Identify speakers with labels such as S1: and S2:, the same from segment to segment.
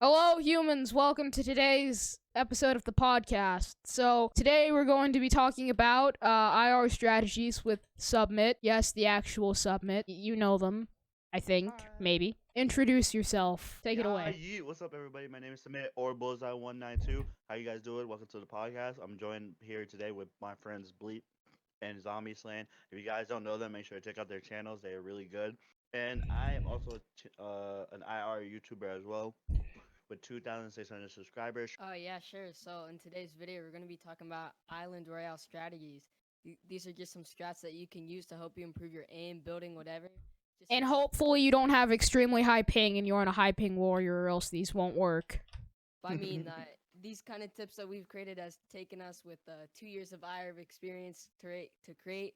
S1: Hello, humans. Welcome to today's episode of the podcast. So, today we're going to be talking about IR strategies with Submit. Yes, the actual Submit. You know them, I think.
S2: Hi.
S1: Maybe. Introduce yourself. Take it away.
S2: What's up, everybody? My name is Samit or Bullseye192. How you guys doing? Welcome to the podcast. I'm joined here today with my friends Bleep and Zombie Slan. If you guys don't know them, make sure to check out their channels. They are really good. And I am also an IR YouTuber as well with 2,600 subscribers.
S3: Oh yeah, sure. So in today's video, we're gonna be talking about Island Royale strategies. These are just some strats that you can use to help you improve your aim, building, whatever.
S1: And hopefully you don't have extremely high ping and you're on a high ping warrior, or else these won't work.
S3: But I mean, these kind of tips that we've created has taken us with 2 years of IR experience to create.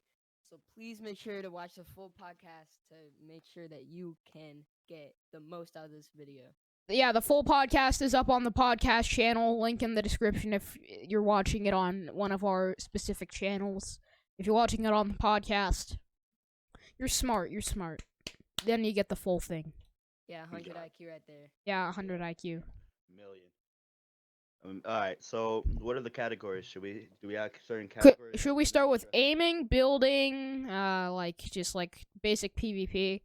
S3: So please make sure to watch the full podcast to make sure that you can get the most out of this video.
S1: Yeah, the full podcast is up on the podcast channel. Link in the description if you're watching it on one of our specific channels. If you're watching it on the podcast, you're smart. Then you get the full thing.
S3: Yeah, 100 IQ right there.
S1: Yeah, 100 IQ.
S2: Million. All right. So, what are the categories? Do we have certain categories?
S1: Should we start with aiming, building, just basic PvP?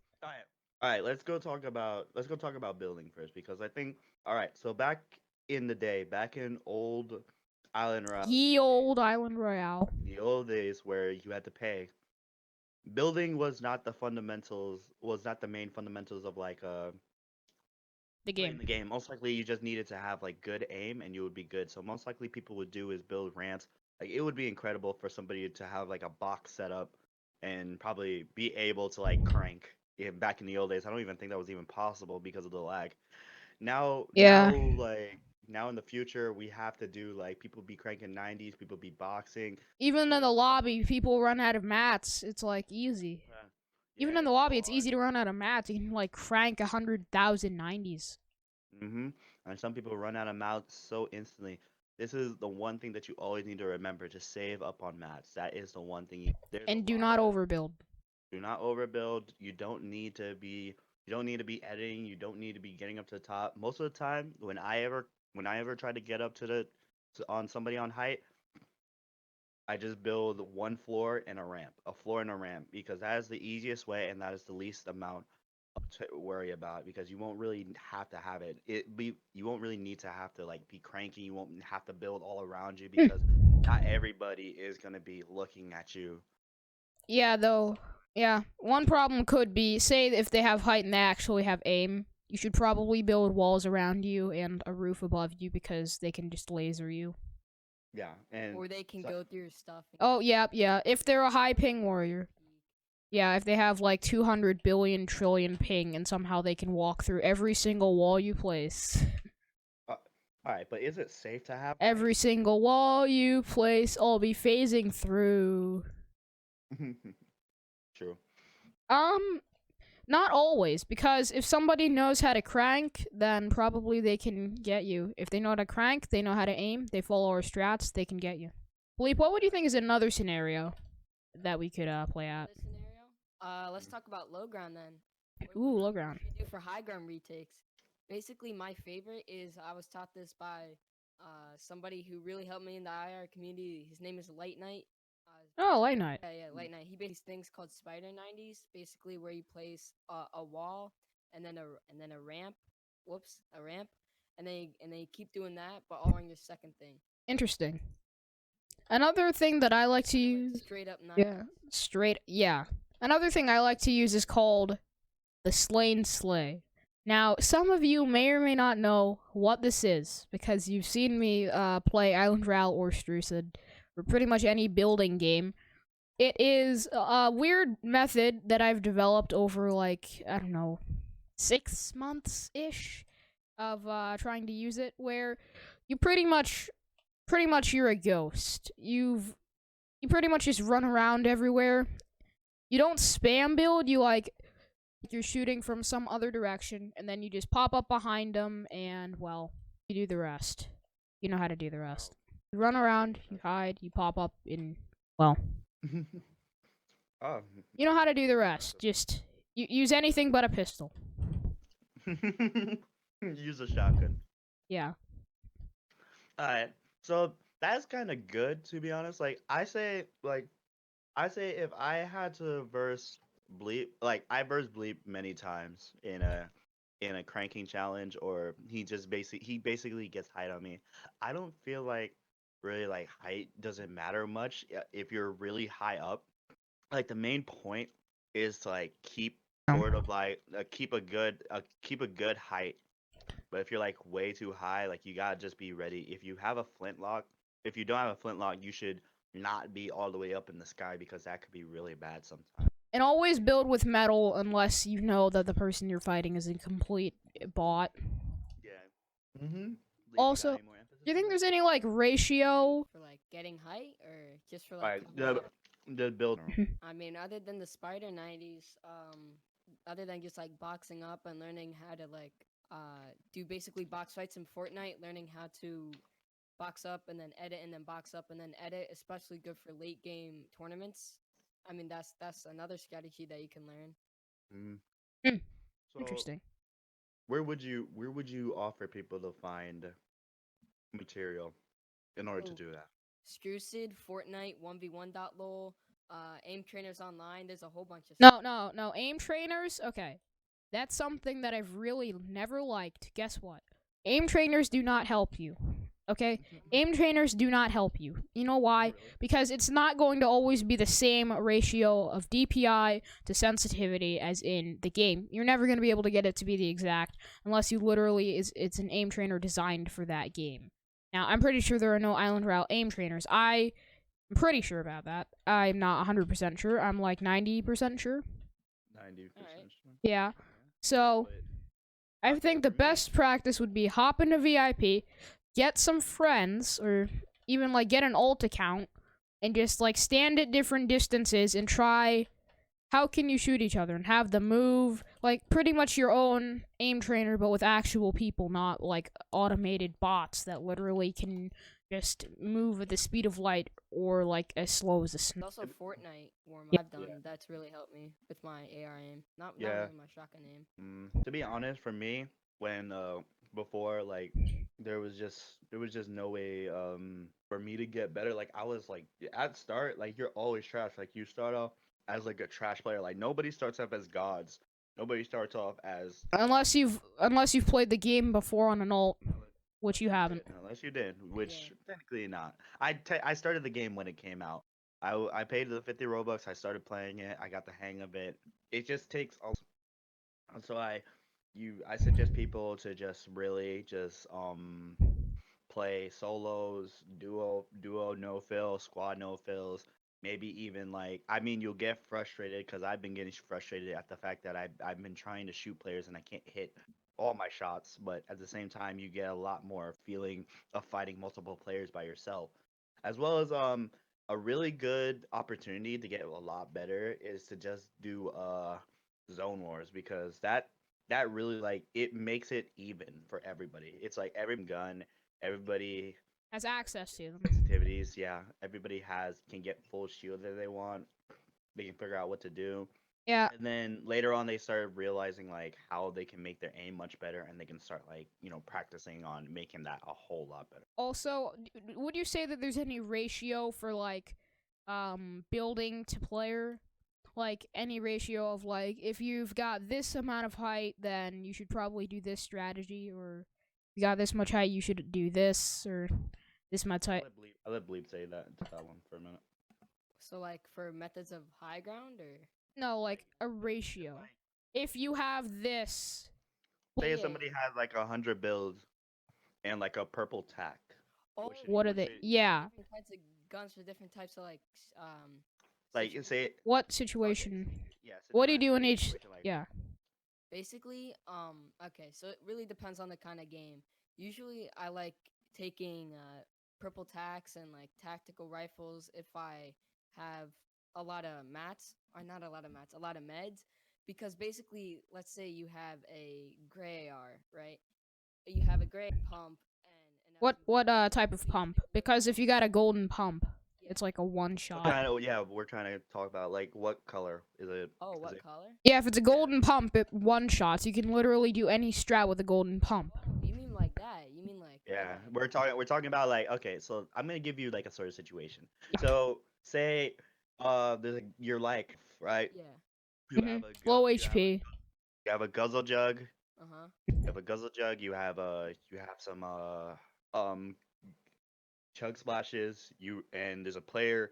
S2: All right, let's go talk about building first, because I think, all right, so back in the day, back in old Island Royale,
S1: Ye old Island Royale,
S2: the old days where you had to pay, building was not the main fundamentals of
S1: the
S2: playing
S1: game.
S2: the game. Most likely you just needed to have like good aim and you would be good. So most likely people would do is build ramps. Like, it would be incredible for somebody to have like a box set up and probably be able to like crank. Yeah, back in the old days, I don't even think that was even possible because of the lag.
S1: Yeah.
S2: Now in the future, we have to do like people be cranking 90s, people be boxing.
S1: Even in the lobby, people run out of mats. It's like easy. Even in the lobby, it's easy to run out of mats. You can like crank 100,000 90s.
S2: And some people run out of mats so instantly. This is the one thing that you always need to remember: to save up on mats. That is the one thing.
S1: And do not overbuild.
S2: Do not overbuild. You don't need to be editing. You don't need to be getting up to the top. Most of the time, when I ever try to get up on somebody on height, I just build one floor and a ramp, because that is the easiest way and that is the least amount to worry about, because you won't really have to have you won't really need to have to like be cranky. You won't have to build all around you, because not everybody is gonna be looking at you.
S1: Yeah, though. Yeah, one problem could be, say if they have height and they actually have aim, you should probably build walls around you and a roof above you, because they can just laser you.
S2: Yeah,
S3: or they can go through your stuff.
S1: Oh, yeah. If they're a high ping warrior. Yeah, if they have like 200 billion trillion ping and somehow they can walk through every single wall you place.
S2: Alright, but is it safe to have
S1: every single wall you place, I'll be phasing through.
S2: True.
S1: Not always, because if somebody knows how to crank, then probably they can get you. If they know how to crank, they know how to aim, they follow our strats, they can get you. Bleep, what would you think is another scenario that we could play at?
S3: This scenario? Let's talk about low ground then.
S1: Ooh, low ground.
S3: What do you do for high ground retakes? Basically, my favorite is, I was taught this by somebody who really helped me in the IR community. His name is Light Knight.
S1: Oh, Light Knight.
S3: Yeah, Light Knight. He makes things called spider 90s, basically where you place a wall and then a ramp. Whoops, a ramp, and they keep doing that, but all on your second thing.
S1: Interesting. Another thing that I like to use.
S3: Straight up
S1: 9. Yeah. Another thing I like to use is called the Slain Slay. Now, some of you may or may not know what this is, because you've seen me play Island Royale or Strats, or pretty much any building game. It is a weird method that I've developed over, like, I don't know, 6 months-ish of trying to use it, where you pretty much you're a ghost. You pretty much just run around everywhere. You don't spam build, you're shooting from some other direction, and then you just pop up behind them, and, well, you do the rest. You know how to do the rest. You run around, you hide, you pop up in, well.
S2: Oh.
S1: You know how to do the rest. Just use anything but a pistol.
S2: Use a shotgun.
S1: Yeah.
S2: Alright. So that's kind of good to be honest. I say if I had to verse Bleep, like I versed Bleep many times in a cranking challenge, or he basically gets height on me. I don't feel like really like height doesn't matter much if you're really high up. Like the main point is to like keep sort of like keep a good height. But if you're like way too high, like you gotta just be ready. If you don't have a flintlock, you should not be all the way up in the sky because that could be really bad sometimes.
S1: And always build with metal unless you know that the person you're fighting is a complete bot.
S2: Yeah. Mm-hmm. Leaf, you got
S1: Also,
S2: any more emphasis
S1: do you
S2: on
S1: think
S2: that?
S1: there's any like ratio?
S3: For like getting height or just for like
S2: Alright,
S3: combat?
S2: the build.
S3: I mean, other than the Spider 90s, other than just like boxing up and learning how to like do basically box fights in Fortnite, learning how to box up and then edit and then box up and then edit, especially good for late game tournaments. I mean, that's another strategy that you can learn.
S2: Mm.
S1: Hmm,
S2: So
S1: interesting.
S2: where would you offer people to find material in order to
S3: Oh,
S2: do that?
S3: Strucid, Fortnite, 1v1.lol, Aim Trainers Online. There's a whole bunch of
S1: No,
S3: stuff.
S1: no, no. Aim trainers. Okay, that's something that I've really never liked. Guess what? Aim trainers do not help you. Okay? Aim trainers do not help you. You know why?
S2: Really?
S1: Because it's not going to always be the same ratio of DPI to sensitivity as in the game. You're never going to be able to get it to be the exact unless you literally it's an aim trainer designed for that game. Now, I'm pretty sure there are no Island Route aim trainers. I'm pretty sure about that. I'm not 100% sure. I'm like 90% sure.
S2: 90%.
S1: Yeah. So,
S2: But
S1: I
S2: okay,
S1: think the
S2: for me,
S1: best practice would be hop into VIP, get some friends, or even like get an alt account, and just like stand at different distances and try how can you shoot each other and have them move like pretty much your own aim trainer, but with actual people, not like automated bots that literally can just move at the speed of light or like as slow as a
S3: There's
S1: snake.
S3: also Fortnite warm
S1: Yeah.
S3: I've done. That's really helped me with my AR aim. Not
S2: yeah.
S3: really my shotgun aim.
S2: To be honest, for me, when before like there was just no way for me to get better. Like I was like at start, like you're always trash. Like you start off as like a trash player. Like nobody starts off as gods. Nobody starts off as
S1: Unless you've played the game before on an alt, which you haven't.
S2: unless you did, which
S3: Yeah.
S2: technically not. I started the game when it came out. I paid the 50 Robux. I started playing it. I got the hang of it. It just takes a so I suggest people to just really just play solos, duo no fill, squad no fills, maybe even like I mean you'll get frustrated because I've been getting frustrated at the fact that I've been trying to shoot players and I can't hit all my shots, but at the same time you get a lot more feeling of fighting multiple players by yourself. As well as a really good opportunity to get a lot better is to just do zone wars because that really like it makes it even for everybody. It's like every gun, everybody
S1: Has access to them.
S2: sensitivities, yeah. Everybody has can get full shield if they want. They can figure out what to do.
S1: Yeah.
S2: And then later on they started realizing like how they can make their aim much better and they can start like, practicing on making that a whole lot better.
S1: Also, would you say that there's any ratio for like building to player? Like any ratio of like if you've got this amount of height, then you should probably do this strategy, or if you got this much height, you should do this, or this much height.
S2: I let Bleep say that one for a minute.
S3: So like for methods of high ground or
S1: No, like a ratio. If you have this,
S2: Say if
S3: yeah.
S2: somebody has like 100 builds and like a purple tack.
S3: Oh,
S1: what are they? Yeah.
S3: different kinds of guns for different types of like
S2: Like
S3: situations.
S2: say
S1: What situation?
S2: yeah.
S1: What do you do in each?
S2: situation like
S1: Yeah.
S3: Basically, okay, so it really depends on the kind of game. Usually I like taking purple tacks and like tactical rifles if I have a lot of mats, or not a lot of mats, a lot of meds, because basically, let's say you have a gray AR, right? You have a gray pump and an
S1: What type of pump? Because if you got a golden pump,
S3: Yeah.
S1: it's like a one
S2: So
S1: shot.
S2: kind of yeah, we're trying to talk about like what color is it?
S3: Oh,
S2: Is
S3: what
S2: it
S3: color?
S1: Yeah, if it's a golden pump, it one shots. You can literally do any strat with a golden pump.
S3: Oh, you mean like that? You mean
S2: Yeah, we're talking about like, okay, so I'm gonna give you like a sort of situation. So say you're like, right?
S3: Yeah.
S2: You have a
S1: Low
S2: you have a
S1: HP.
S2: you have a guzzle jug.
S3: Uh huh.
S2: You have a guzzle jug. You have some um chug splashes. You and there's a player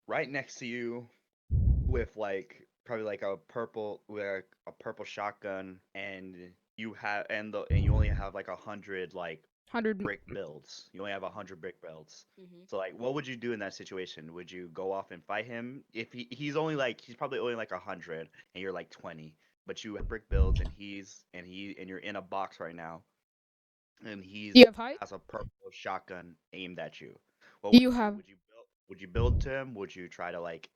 S2: right next to you with like probably like a purple shotgun, and you only have like 100 like
S1: 100.
S2: brick builds. You only have 100 brick builds.
S3: Mhm.
S2: So like, what would you do in that situation? Would you go off and fight him? If he's probably only like 100 and you're like 20, but you have brick builds and you're in a box right now, and
S1: Do you have height?
S2: has a purple shotgun aimed at you. What
S1: Do
S2: would
S1: you
S2: you do?
S1: have?
S2: Would you build to him? Would you try to like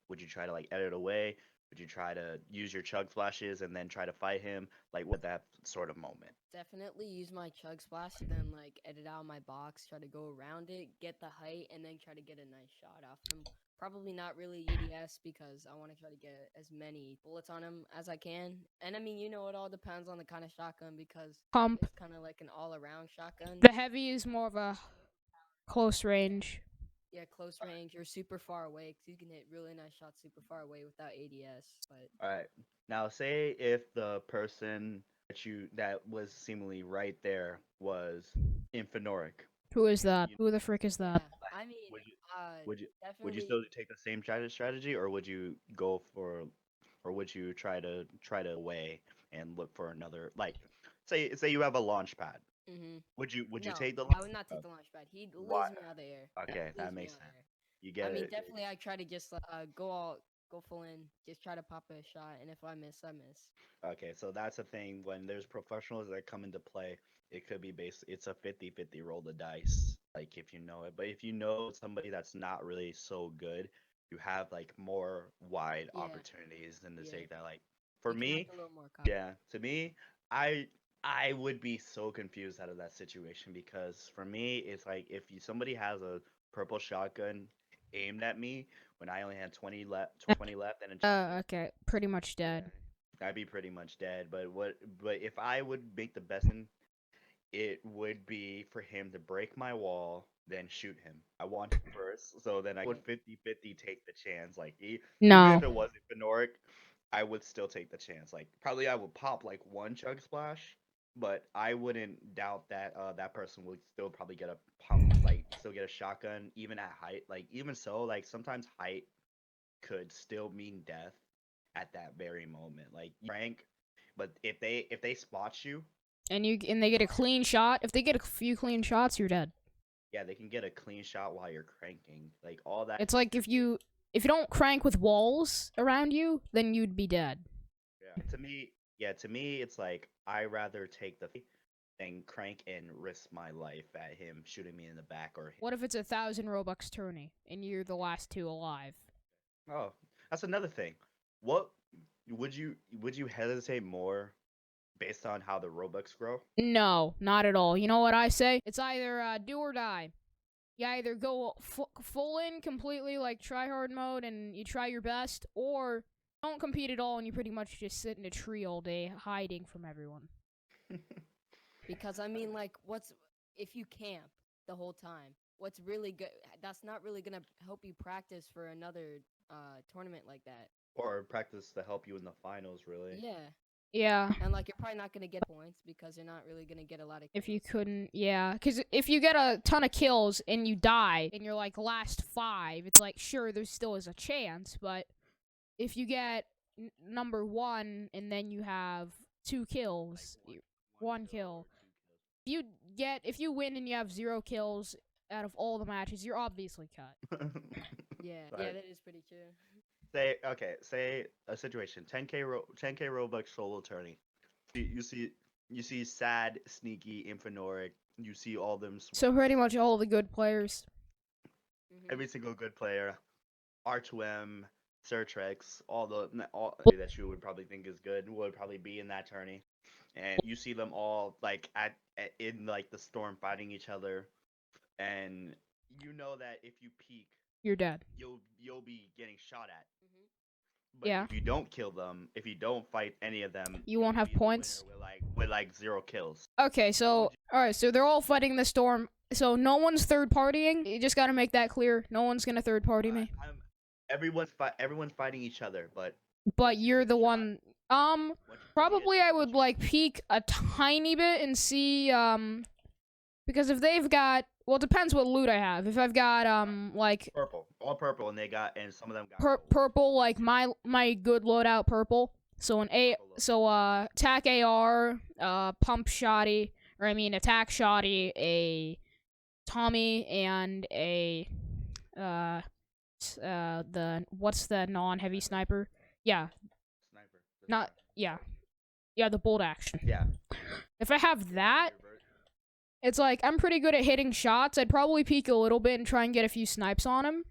S2: edit away? Would you try to use your chug flashes and then try to fight him? Like what that sort of moment?
S3: Definitely use my chug splash, then like edit out my box, try to go around it, get the height, and then try to get a nice shot off him. Probably not really EDS because I want to try to get as many bullets on him as I can. And I mean, it all depends on the kind of shotgun because
S1: Pump.
S3: it's kind of like an all-around shotgun.
S1: The heavy is more of a close range.
S3: Yeah, close range or super far away because you can hit really nice shots super far away without ADS. But
S2: All right. Now, say if the person that was seemingly right there was Infinoric,
S1: Who is
S2: and
S1: that? Who the frick is
S3: yeah,
S1: that?
S3: I mean,
S2: would you
S3: uh,
S2: would you would you
S3: definitely.
S2: still take the same strategy, or would you go for, or would you try to away and look for another, like, say you have a launch pad?
S3: Hmm.
S2: Would you
S3: No,
S2: take the
S3: I would not take
S2: pad?
S3: the launch pad. He
S2: Why?
S3: leaves me out of the air.
S2: Okay,
S3: He
S2: that
S3: leaves me
S2: makes
S3: out
S2: sense.
S3: there.
S2: You
S3: I
S2: get
S3: mean,
S2: it.
S3: definitely, I try to just go full in, just try to pop a shot, and if I miss, I miss.
S2: Okay, so that's the thing. When there's professionals that come into play, it could be it's a 50-50 roll the dice, like if you know it. But if you know somebody that's not really so good, you have like more wide
S3: Yeah,
S2: opportunities than to
S3: yeah.
S2: take that. Like for
S3: You can act
S2: me,
S3: a little more cocky.
S2: yeah, to me, I would be so confused out of that situation, because for me, it's like if somebody has a purple shotgun aimed at me when I only had 20 left and a chug.
S1: Okay, pretty much
S2: Yeah,
S1: dead.
S2: I'd be pretty much dead. But if I would make the best, it would be for him to break my wall, then shoot him. I want him first, so then I would
S3: Right.
S2: 50-50 take the chance. Like even
S1: No.
S2: if it wasn't Benoric, I would still take the chance. Like probably I would pop like one chug splash, but I wouldn't doubt that that person would still probably get a pump, like still get a shotgun even at height. Like even so, like sometimes height could still mean death at that very moment. Like rank, but if they spot you,
S1: And they get a clean shot. If they get a few clean shots, you're dead.
S2: yeah, they can get a clean shot while you're cranking. Like all that.
S1: It's like if you don't crank with walls around you, then you'd be dead.
S2: Yeah. To me, it's like I rather take the than crank and risk my life at him shooting me in the back or him.
S1: What if it's 1,000 Robux tourney and you're the last two alive?
S2: Oh, that's another thing. What would you hesitate more based on how the Robux grow?
S1: No, not at all. You know what I say? It's either do or die. You either go full in completely, like try hard mode, and you try your best, or don't compete at all and you pretty much just sit in a tree all day hiding from everyone.
S3: Because I mean, like, what's if you camp the whole time? What's really good? That's not really gonna help you practice for another tournament like that.
S2: Or practice to help you in the finals, really.
S3: Yeah,
S1: Yeah.
S3: and like you're probably not gonna get points because you're not really gonna get a lot of
S1: If you
S3: kills.
S1: couldn't, yeah. Because if you get a ton of kills and you die and you're like last 5, it's like, sure, there still is a chance, but if you get number 1 and then you have 2
S2: Like
S1: kills,
S2: one
S1: 1
S2: kill
S1: kill.
S2: or 2 kills.
S1: If you win and you have 0 kills out of all the matches, you're obviously cut.
S3: Yeah, yeah,
S2: Right.
S3: that is pretty true.
S2: Say a situation, 10k Robux solo tourney. You see sad, sneaky, Infinoric. You see all them
S1: So pretty much all the good players.
S3: Hmm.
S2: every single good player, R2M, Surtrex, all that you would probably think is good would probably be in that tourney, and you see them all like in like the storm fighting each other, and you know that if you peek,
S1: You're dead.
S2: you'll be getting shot at.
S3: Hmm.
S2: But
S1: Yeah.
S2: if you don't kill them, if you don't fight any of them,
S1: You won't have
S2: be the
S1: points?
S2: winner with like 0 kills.
S1: Okay, so alright, so they're all fighting the storm. So no one's third partying. You just gotta make that clear. No one's gonna third party me.
S2: Everyone's fighting each other, but
S1: But
S2: once you
S1: you're
S2: take
S1: the
S2: a shot,
S1: one.
S2: once you take
S1: Probably
S2: it,
S1: I
S2: once
S1: would
S2: you
S1: like peek a tiny bit and see because if they've got, well, it depends what loot I have. If I've got like
S2: all purple, and some of them got gold.
S1: purple, like my good loadout purple. So attack AR, pump shotty, or I mean attack shotty, a Tommy, and a what's the non-heavy sniper? Yeah,
S2: Sniper.
S1: not yeah. Yeah, the bolt action.
S2: Yeah.
S1: If I have that, it's like I'm pretty good at hitting shots. I'd probably peek a little bit and try and get a few snipes on him.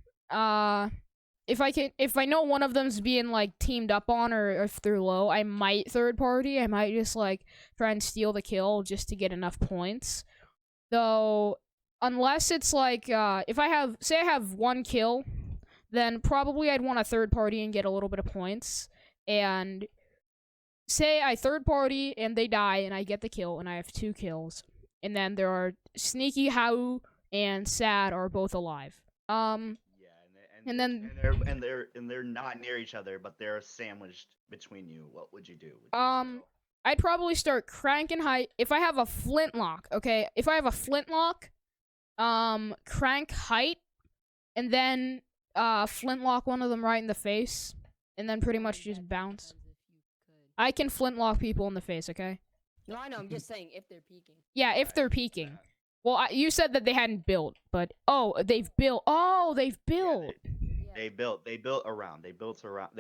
S1: If I know one of them's being like teamed up on or if they're low, I might third party. I might just like try and steal the kill just to get enough points. Though, unless it's like if I have 1 kill, then probably I'd want a third party and get a little bit of points. And say I third party and they die and I get the kill and I have 2 kills. And then there are Sneaky, Hau, and Sad are both alive.
S2: Yeah,
S1: and then
S2: they're not near each other, but they're sandwiched between you. What would you do?
S1: I'd probably start cranking height. If I have a flintlock, okay? If I have a flintlock, crank height, and then flintlock one of them right in the face, and then pretty much just bounce. I can flintlock people in the face, okay?
S3: No, I know. I'm just saying if they're peeking.
S1: Yeah, if they're peeking. Well, you said that they hadn't built, but they've built. Oh, they've built.
S2: They built around. They built around.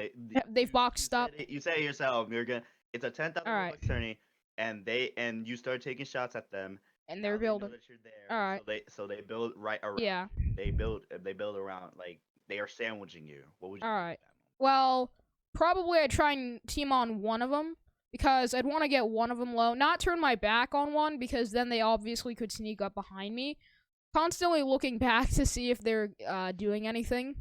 S1: They've boxed up.
S2: You say it yourself. It's a 10,000
S1: Alright.
S2: Robux tourney, and you start taking shots at them.
S1: And they're
S2: now they know
S1: building.
S2: that you're there,
S1: Alright.
S2: So they build right around.
S1: Yeah.
S2: They build around, like they are sandwiching you. What would you do?
S1: Alright. Well, probably I'd try and team on one of them. Because I'd want to get one of them low. Not turn my back on one, because then they obviously could sneak up behind me. Constantly looking back to see if they're doing anything.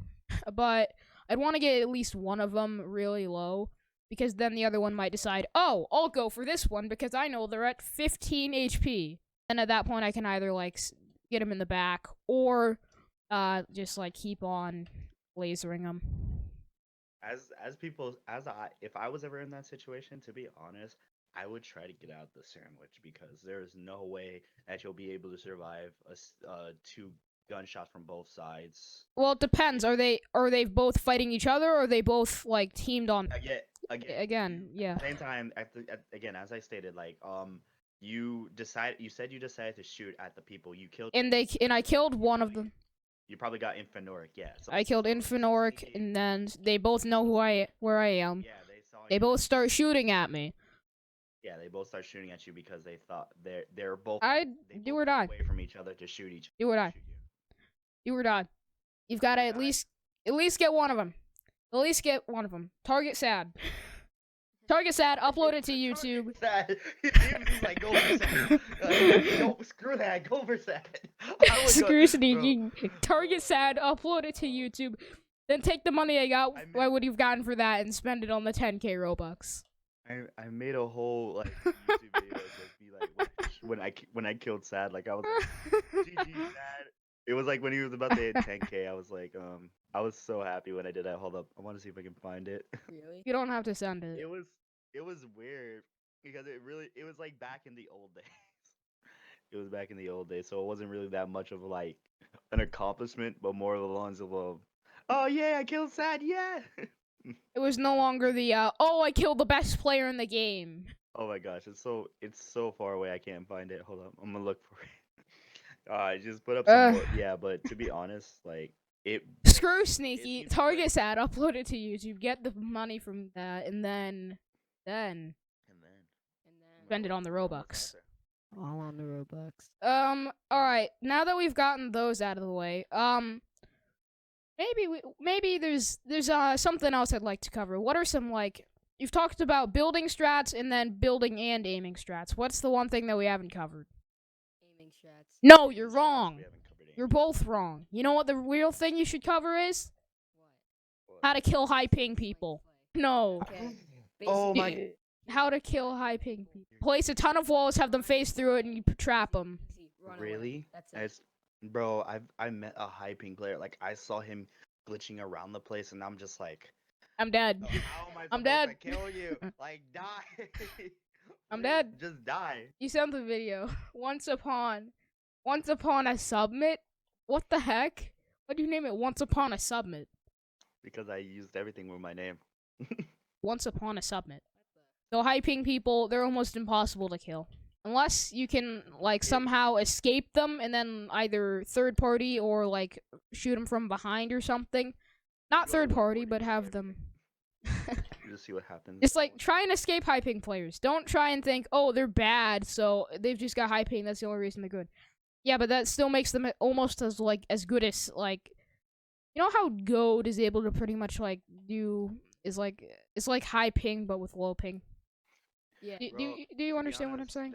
S1: But I'd want to get at least one of them really low. Because then the other one might decide, oh, I'll go for this one because I know they're at 15 HP. And at that point, I can either, like, get him in the back or just, like, keep on lasering them.
S2: If I was ever in that situation, to be honest, I would try to get out the sandwich because there is no way that you'll be able to survive 2 gunshots from both sides.
S1: Well, it depends. Are they both fighting each other, or are they both like teamed on? Again, yeah.
S2: At the same time, again, as I stated, like you said you decided to shoot at the people you killed.
S1: And I killed one of them.
S2: You probably got Infinoric, yeah. So
S1: I killed Infinoric, and then they both know where I am.
S2: Yeah, they saw.
S1: They both start shooting at me.
S2: Yeah, they both start shooting at you because they thought they're both.
S1: I do or die.
S2: Away from each other to shoot each.
S1: Do or die. Do or die. You've got to at least get one of them. At least get one of them. Target Sad. Target Sad. Upload it to YouTube.
S2: Sad. He's like, go for Sad. No, screw that. Go for Sad.
S1: Screw sneaking. Target Sad. Upload it to YouTube. Then take the money I got, what would you've gotten for that, and spend it on the 10k Robux.
S2: I made a whole like YouTube video just be like when I killed Sad, like I was like, GG Sad. It was like when he was about to hit 10k. I was like, I was so happy when I did that. Hold up, I want to see if I can find it.
S3: Really?
S1: You don't have to send it.
S2: It was weird because it was like back in the old days. It was back in the old days, so it wasn't really that much of like an accomplishment, but more of the lines of oh yeah, I killed Sad, yeah.
S1: It was no longer the oh, I killed the best player in the game.
S2: Oh my gosh, it's so far away I can't find it. Hold up, I'm gonna look for it. I just put up some more. Yeah, but to be honest, like
S1: screw sneaky. Target Sad, upload it to YouTube, get the money from that, and then spend it on the Robux.
S3: All on the Robux.
S1: Alright, now that we've gotten those out of the way, maybe there's something else I'd like to cover. What are some, like, you've talked about building strats and then building and aiming strats. What's the one thing that we haven't covered?
S3: Aiming strats.
S1: No, you're wrong. You're both wrong. You know what the real thing you should cover is?
S3: What?
S1: How to kill high ping people. No.
S3: Okay.
S2: Oh my-
S3: Basically,
S1: How to kill high ping people. Place a ton of walls, have them face through it, and you trap them.
S3: easy, run away.
S2: Really?
S3: That's it.
S2: Bro, I met a high ping player. Like I saw him glitching around the place, and I'm just like,
S1: I'm dead.
S2: "Oh, how am I
S1: I'm
S2: supposed
S1: dead.
S2: to kill you? Like die.
S1: I'm
S2: Please,
S1: dead.
S2: Just die.
S1: You sent the video. Once upon a submit. What the heck? Why do you name it Once Upon a Submit?
S2: Because I used everything with my name.
S1: Once upon a submit. So high ping people, they're almost impossible to kill. Unless you can, like, somehow escape them and then either third party or, like, shoot them from behind or something. Not
S2: Go to
S1: third party,
S2: 140
S1: but
S2: to
S1: have
S2: save
S1: them.
S2: You just see what happens.
S1: Just, like, try and escape high ping players. Don't try and think, oh, they're bad, so they've just got high ping, that's the only reason they're good. Yeah, but that still makes them almost as, like, as good as, like... You know how Goad is able to pretty much, like, it's like high ping, but with low ping?
S3: Yeah.
S1: Do,
S2: Bro,
S1: do, you- do you
S2: to be
S1: understand what I'm
S2: honest,
S1: saying?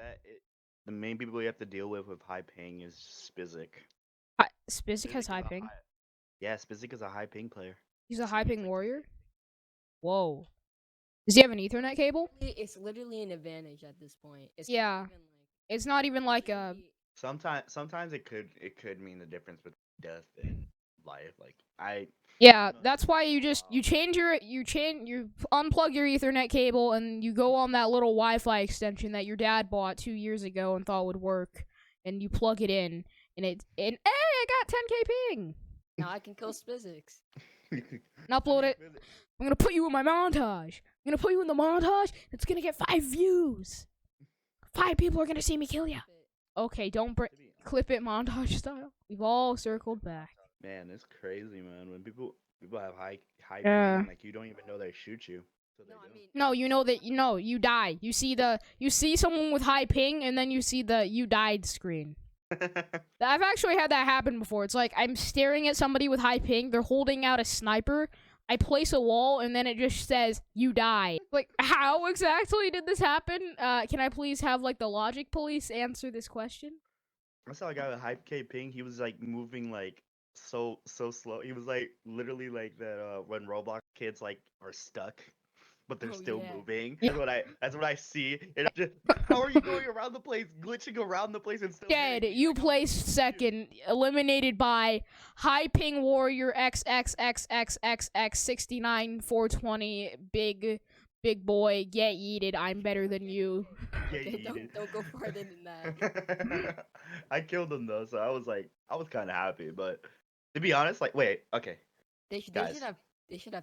S2: The main people you have to deal with high ping is Spizik.
S1: Spizik has
S2: is
S1: high
S2: a
S1: ping.
S2: Yeah, Spizik is a high ping player.
S1: He's a high
S2: He's
S1: ping
S2: like-
S1: warrior? Whoa. Does he have an Ethernet cable?
S3: It's literally an advantage at this point. It's
S1: Yeah. It's not even like a...
S2: Sometimes it could mean the difference between death and life. Like
S1: Yeah,
S2: No,
S1: that's why you
S2: wow.
S1: you unplug your Ethernet cable and you go on that little Wi-Fi extension that your dad bought 2 years ago and thought would work, and you plug it in, and hey, I got 10k ping.
S3: Now I can kill Spizics.
S1: And upload it. I'm gonna put you in my montage. I'm gonna put you in the montage. It's gonna get 5 views. 5 people are gonna see me kill you. Okay, don't clip it montage style. We've all circled back.
S2: Man, it's crazy, man. When people have high
S1: Yeah.
S2: ping, like you don't even know they shoot you. So they
S3: No, I
S2: don't.
S3: mean,
S1: No, you know that you die. You see someone with high ping, and then you see the you died screen. I've actually had that happen before. It's like I'm staring at somebody with high ping. They're holding out a sniper. I place a wall, and then it just says you die. Like, how exactly did this happen? Can I please have like the logic police answer this question?
S2: I saw a guy with high K ping. He was like moving like so slow. He was like literally like that when Roblox kids like are stuck, but they're
S3: Oh,
S2: still
S3: yeah.
S2: moving.
S1: Yeah.
S2: That's what I see. And I'm just, how are you going around the place, glitching around the place and still
S1: Dead.
S2: hitting me?
S1: You
S2: Like, I'm
S1: placed
S2: confused.
S1: second, eliminated by high ping warrior XXXXXX69 big boy. Get yeeted. I'm better than you.
S2: Yeah,
S3: okay,
S2: you did.
S3: don't go farther than that.
S2: I killed him though, so I was kind of happy. But to be honest, like, wait, okay,
S3: They should
S2: Guys.
S3: have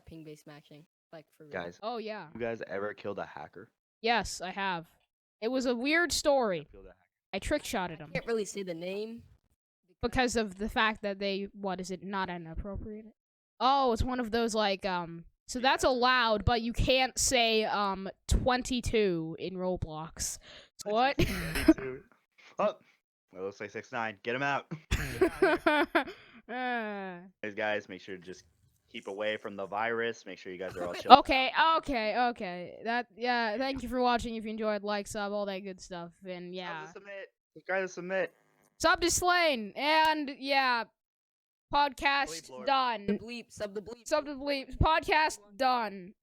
S3: ping based matching, like for real.
S2: guys,
S1: Oh yeah.
S2: you guys ever killed a hacker?
S1: Yes, I have. It was a weird story.
S2: Killed a hacker.
S1: I trick shotted
S3: I
S1: him
S3: can't really say the name
S1: because of the fact that they not inappropriate? Oh, it's one of those like so that's allowed, but you can't say 22 in Roblox. What?
S2: 22. Oh, well, let's say 6'9". Get him out. Get him out here. Guys, make sure to just keep away from the virus. Make sure you guys are all chill.
S1: Okay. Thank you for watching. If you enjoyed, like, sub, all that good stuff. And yeah.
S2: Subscribe to submit.
S1: Sub to Slain. And yeah. Podcast
S2: Bleep Lord.
S3: The
S1: done.
S3: bleep, sub the bleep.
S1: Sub to bleep. Podcast done.